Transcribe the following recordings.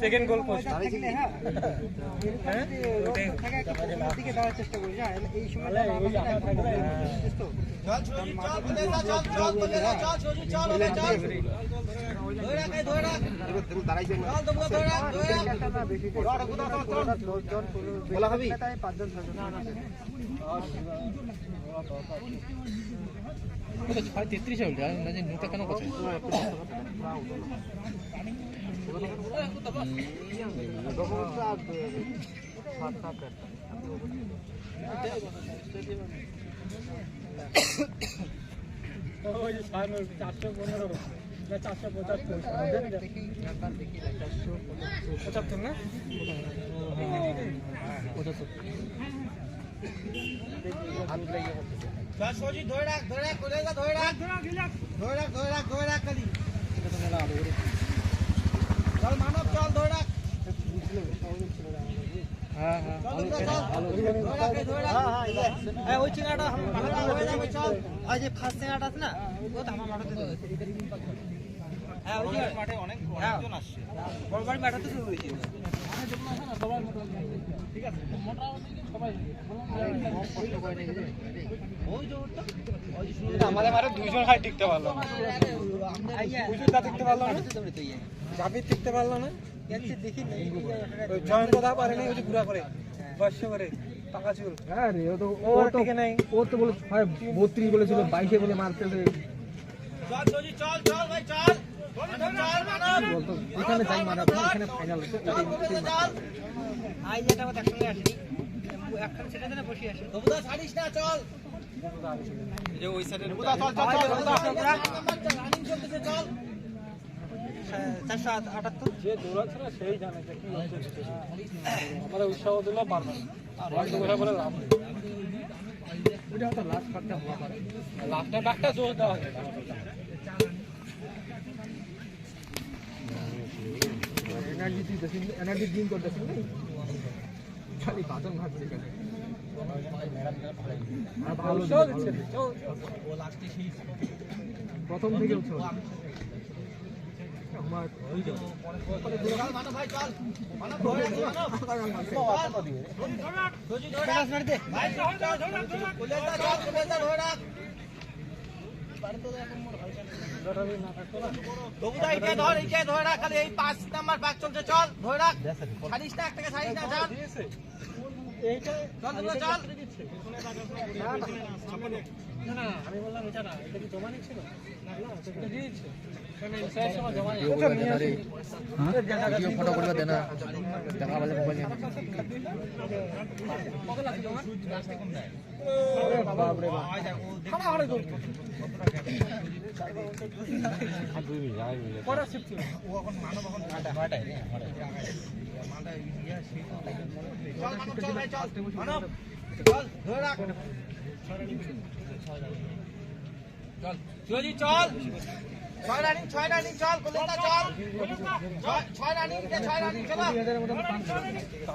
second goal post ছয় 33 নোটা কেন করছে ওই চিংড়াটা ওই যে ফার্স্ট চিংড়াটা আছে না ও তো আমার মাঠে হ্যাঁ ওই মাঠে অনেকজন আসছে বড় বড় মাঠে তো শুরু হয়েছে ঠিক আছে মোটামুটি সবাই আমাদের মাঠে দুইজন হাই টিকতে পারলো না টিকতে পারলো না জাবির টিকতে পারলো না দেখি জয়েন কথা পারে না ওই যে ঘুরা করে বর্ষ করে পাকা চুল ও তো বলে 32 বলেছিল 22 বলে মারতে এখানে যাই মারা এখানে ফাইনাল আই যেটা আমাদের একসঙ্গে আসি একখান সেটা না বসে আসি তবুদা ছাড়িস না চল এই যে ওই সাইডে তবুদা চল রানিং চলতেছে চল 478 যে দৌড়াচ্ছে না সেই জানে যে কি হচ্ছে আমরা উৎসাহ দিলে পারবে না আর বলে বলে লাভ নেই ওটা তো লাস্ট করতে হওয়া পারে লাস্টটা ব্যাকটা জোর দেওয়া হবে এনার্জি জিম করতেছেন না খালি বাদন ভাবছে এখানে ভালো প্রথম থেকে আমার খালি এই 5 নাম্বার বাক চলছে চল ধরে রাখ ছাড়িস না একটা ছাড়িস না চল এইটা চল না আমি বললাম এটা না এটা কি জমা নিছিল না এটা দিয়েছে ফটো করে দেনা দেখা বলে মোবাইল বাপরে পড়া শিফট ও এখন মানব এখন নয়টায় রে মানটা ইয়া সেই চল মানব চল ভাই চল মানব চল ধরে রাখ চল শিওজি চল 6 রানিং চল কলিতা চল 6 রানিং চলো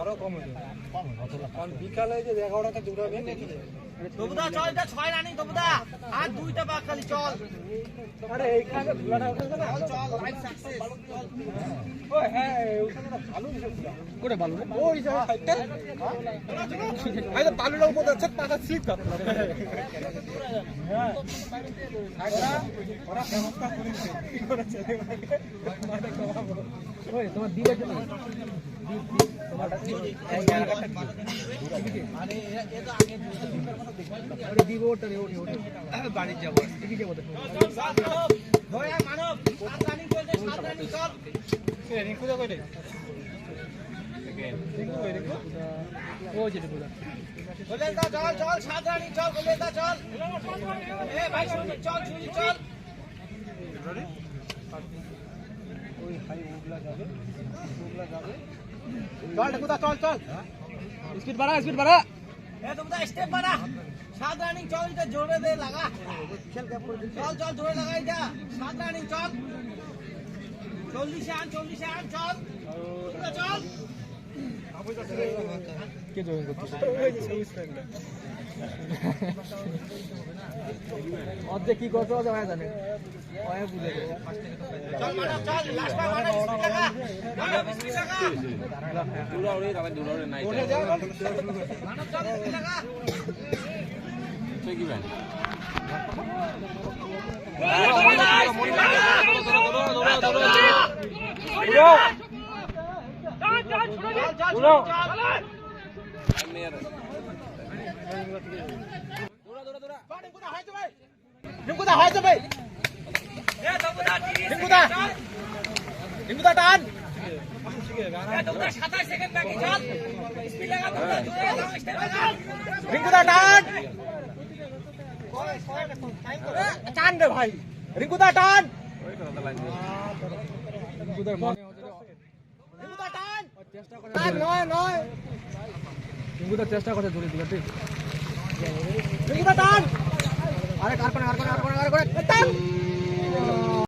আরো কম হবে কারণ বিকালে যে 11টা থেকে দৌড়াবে নাকি তবুদা চল এটা 6 রানিং তবুদা আর দুইটা বাক খালি চল আরে এইখানে ধুলাটা উঠেছে না চল লাইফ সাকসেস চল ওই হ্যাঁ ওখানে ভালো করে ভালো ওই যে সাইডটা আরে বালুটা উপর যাচ্ছে পাটা স্লিপ করে হ্যাঁ ওরা ব্যবস্থা করেছে কি করেছে মানে কমাবো ওই তোমার দিলে জন্য তোমারটা এই জায়গাটা কি আরে এ তো আগে আরে দিব ওটা রে ওঠে বাড়ি যাব কি যাব ধরে মানব 7 রানিং চলছে 7 রানিং চল এ রিকু দা কইলে রিকু ও যেটা বলা কলিতা চল 7 রানিং চল কলিতা চল এ ভাই চল চল ঢেকুদা চল চল স্পিড বাড়া ঢেকুদা স্টেপ বাড়া 7 রানিং চল এটা জোরে দে লাগা চল চল জোরে লাগাই যা 7 রানিং চল 40 আন চল ঢেকুদা চল কে জয়েন করতেছে অর্ধেক কি করতে হবে ওরা জানে ওরা বুঝে চল মারা চল লাস্ট পা মারা স্পিড লাগা স্পিড লাগা দৌড়াওড়ে রাখা দৌড়াওড়ে নাই ওরে যা মানব চল স্পিড লাগা সে কি ভাই ঢেকুদা টান 27 সেকেন্ড বাকি চল স্পিড লাগা ঢেকুদা টান টান রে ভাই রিঙ্কুদা টান বুদার মনে হচ্ছে রিঙ্কুদা টান চেষ্টা করে নয় বুদার চেষ্টা করে ধরে দিলা ঠিক রিঙ্কুদা টান আরে কার করে টান